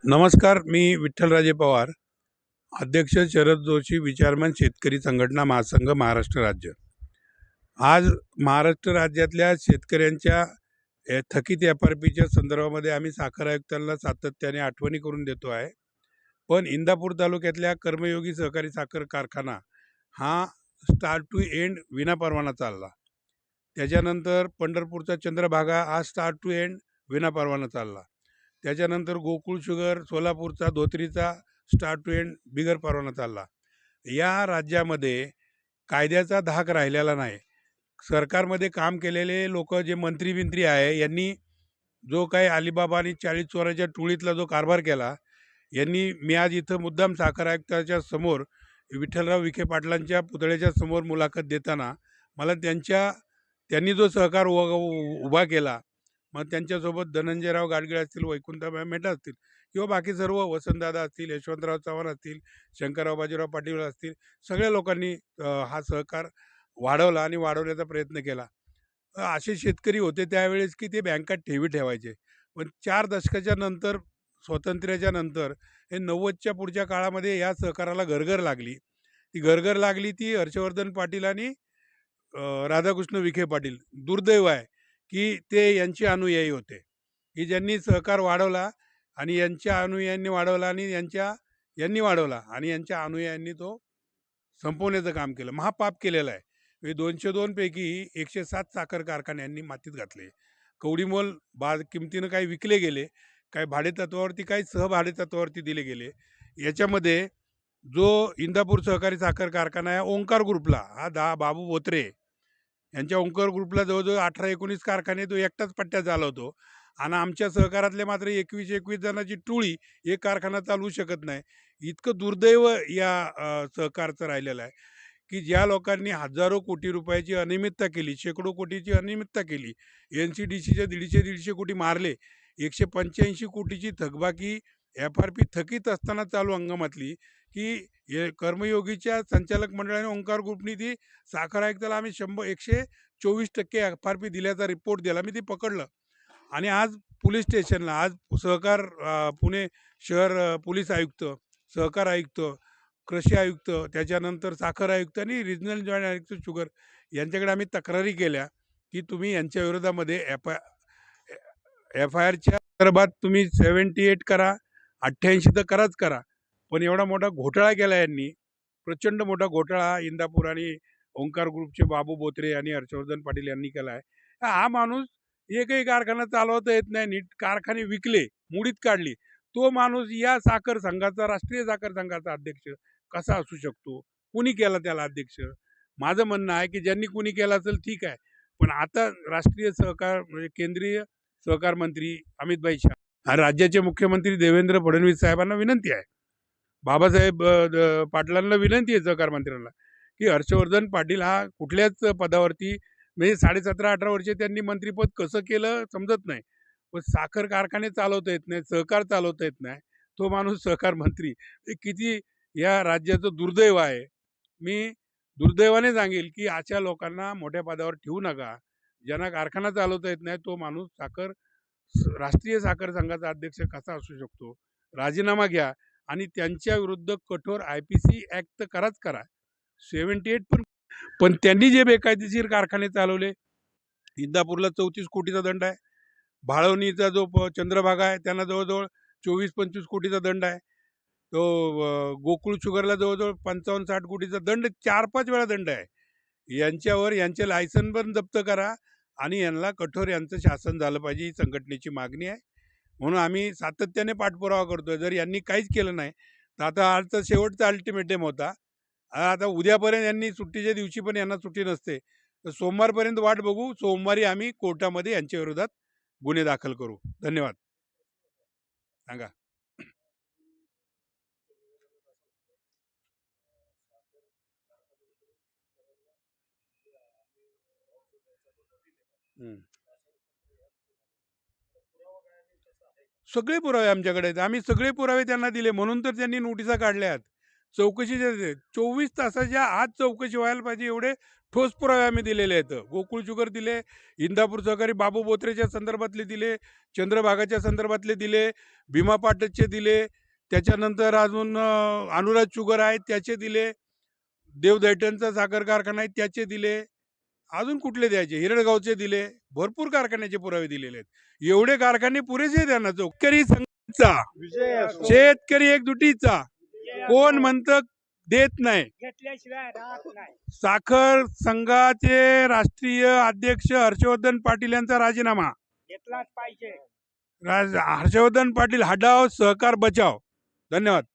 नमस्कार. मी विठ्ठलराजे पवार, अध्यक्ष शरद जोशी विचारमन शेतकरी संघटना महासंघ महाराष्ट्र राज्य. आज महाराष्ट्र राज्यातल्या शेतकऱ्यांच्या थकीत एफ-आर-पीच्या संदर्भामध्ये आम्ही साखर आयुक्तांना सातत्याने आठवणी करून देतो आहे. पण इंदापूर तालुक्यातल्या कर्मयोगी सहकारी साखर कारखाना हा स्टार्ट टू एंड विनापरवाना चालला. त्याच्यानंतर पंढरपूरचा चंद्रभागा हा स्टार्ट टू एंड विनापरवाना चालला. त्याच्यानंतर गोकुळ शुगर सोलापूरचा धोत्रीचा स्टार्ट टू एंड बिगर परवाना चालला. या राज्यामध्ये कायद्याचा धाक राहिलेला नाही. सरकारमध्ये काम केलेले लोक जे मंत्री आहे यांनी जो काही अलिबाबा आणि 40 चोराच्या टोळीतला जो कारभार केला, यांनी मी आज इथं मुद्दाम साखर आयुक्ताच्या समोर विठ्ठलराव विखे पाटलांच्या पुतळ्याच्या समोर मुलाखत देताना मला त्यांनी जो सहकार उभा केला, मग त्यांच्यासोबत धनंजयराव गाडगीळ असतील, वैकुंठराव मेहता असतील किंवा बाकी सर्व वसंतदादा असतील, यशवंतराव चव्हाण असतील, शंकरराव बाजीराव पाटील असतील, सगळ्या लोकांनी हा सहकार वाढवला आणि वाढवण्याचा प्रयत्न केला. असे शेतकरी होते त्यावेळेस की ते बँकात ठेवी ठेवायचे. पण 4 दशकाच्या नंतर, स्वातंत्र्याच्या नंतर हे 90च्या पुढच्या काळामध्ये या सहकाराला गरगर लागली. ती हर्षवर्धन पाटील आणि राधाकृष्ण विखे पाटील. दुर्दैव आहे की ते यांचे अनुयायी होते, की ज्यांनी सहकार वाढवला आणि यांच्या अनुयायांनी वाढवला आणि यांनी वाढवला आणि यांच्या अनुयायांनी तो संपवण्याचं काम केलं. महापाप केलेलं आहे. 202 पैकी 107 साखर कारखान्यांनी मातीत घातले. कवडीमोल किमतीनं काही विकले गेले, काही भाडेतत्वावरती, काही सहभाडे तत्वावरती दिले गेले. याच्यामध्ये जो इंदापूर सहकारी साखर कारखाना आहे ओंकार ग्रुपला, हा बाबू बोत्रे यांच्या ओंकार ग्रुपला जवळजवळ 18-19 कारखाने तो एकटाच पट्ट्यात चालवतो आणि आमच्या सहकारातले मात्र 21 जणांची टोळी एक कारखाना चालवू शकत नाही. इतकं दुर्दैव या सहकारचं राहिलेलं आहे की ज्या लोकांनी हजारो कोटी रुपयाची अनियमितता केली, शेकडो कोटीची अनियमितता केली, NCDCचे 150 कोटी मारले, 185 कोटीची थकबाकी एफ-आर-पी थकीत असताना चालू हंगामातली की कर्मयोगीच्या संचालक मंडळाने ओंकार ग्रुपनी ती साखर आयुक्ताला आम्ही 124% एफ-आर-पी दिल्याचा रिपोर्ट दिला. मी ते पकडलं आणि आज पोलीस स्टेशनला, आज सहकार पुणे शहर पोलीस आयुक्त, सहकार आयुक्त, कृषी आयुक्त, त्याच्यानंतर साखर आयुक्त आणि रिजनल जॉईंट आयुक्त शुगर यांच्याकडे आम्ही तक्रारी केल्या की तुम्ही यांच्या विरोधामध्ये एफ-आय-आरच्या संदर्भात तुम्ही 78 करा, 88 तर करा. पण एवढा मोठा घोटाळा केला यांनी, प्रचंड मोठा घोटाळा इंदापूर आणि ओंकार ग्रुपचे बाबू बोत्रे आणि हर्षवर्धन पाटील यांनी केला आहे. हा माणूस एकही कारखाना चालवता येत नाही, नीट कारखाने विकले, मुडीत काढली. तो माणूस या साखर संघाचा, राष्ट्रीय साखर संघाचा अध्यक्ष कसा असू शकतो? कुणी केला त्याला अध्यक्ष? माझं म्हणणं आहे की ज्यांनी कुणी केला असेल ठीक आहे, पण आता राष्ट्रीय सहकार म्हणजे केंद्रीय सहकार मंत्री अमितभाई शाह आणि राज्याचे मुख्यमंत्री देवेंद्र फडणवीस साहेबांना विनंती आहे, बाबासाहेब पाटलांना विनंती आहे सहकार मंत्र्यांना की हर्षवर्धन पाटील हा कुठल्याच पदावरती, म्हणजे 17-18 वर्षे त्यांनी मंत्रिपद कसं केलं समजत नाही, पण साखर कारखाने चालवता येत नाही, सहकार चालवता येत नाही, तो माणूस सहकार मंत्री. हे किती या राज्याचं दुर्दैव आहे. मी दुर्दैवाने सांगेल की अशा लोकांना मोठ्या पदावर ठेवू नका. ज्यांना कारखाना चालवता येत नाही तो माणूस राष्ट्रीय साखर संघाचा अध्यक्ष कसा असू शकतो? राजीनामा घ्या आणि त्यांच्या विरुद्ध कठोर IPC ॲक्ट करा. 78 पण त्यांनी जे बेकायदेशीर कारखाने चालवले, इंदापूरला 34 कोटीचा दंड आहे, भाळवणीचा जो चंद्रभागा आहे त्यांना जवळजवळ 24-25 कोटीचा दंड आहे, तो गोकुळ शुगरला जवळजवळ 55-60 कोटीचा दंड, 4-5 वेळा दंड आहे. यांच्यावर यांचे लायसन पण जप्त करा आणि यांना कठोर यांचं शासन झालं पाहिजे, ही संघटनेची मागणी आहे. म्हणून आम्ही सातत्याने पाठपुरावा करतोय. जर यांनी काहीच केलं नाही तर आता आजचा शेवटचा अल्टिमेटम होता. आता उद्यापर्यंत यांनी सुट्टीच्या दिवशी पण यांना सुट्टी नसते, तर सोमवारपर्यंत वाट बघू. सोमवारी आम्ही कोर्टामध्ये यांच्या विरोधात गुन्हे दाखल करू. धन्यवाद. सांगा. सगळे पुरावे आमच्याकडे आहेत. आम्ही सगळे पुरावे त्यांना दिले, म्हणून तर त्यांनी नोटिसा काढल्यात. चौकशीच्या 24 तासाच्या आत चौकशी व्हायला पाहिजे एवढे ठोस पुरावे आम्ही दिलेले आहेत. गोकुळ शुगर दिले, इंदापूर सहकारी बाबू बोत्रेच्या संदर्भातले दिले, चंद्रभागाच्या संदर्भातले दिले, भीमा पाटसचे दिले, त्याच्यानंतर अजून अनुराज शुगर आहेत त्याचे दिले, देव दैठणचा साखर कारखाना आहे त्याचे दिले, अजून कुठले द्यायचे, हिरडगावचे दिले, भरपूर कारखान्याचे पुरावे दिलेले आहेत. एवढे कारखाने पुरेसे आहेत त्यांना. शेतकरी संघाचा, शेतकरी एकजुटीचा, कोण म्हणतं देत नाही. घेतल्याशिवाय राहत नाही. साखर संघाचे राष्ट्रीय अध्यक्ष हर्षवर्धन पाटील यांचा राजीनामा. घेतलाच पाहिजे. हर्षवर्धन पाटील हटाव, सहकार बचाव. धन्यवाद.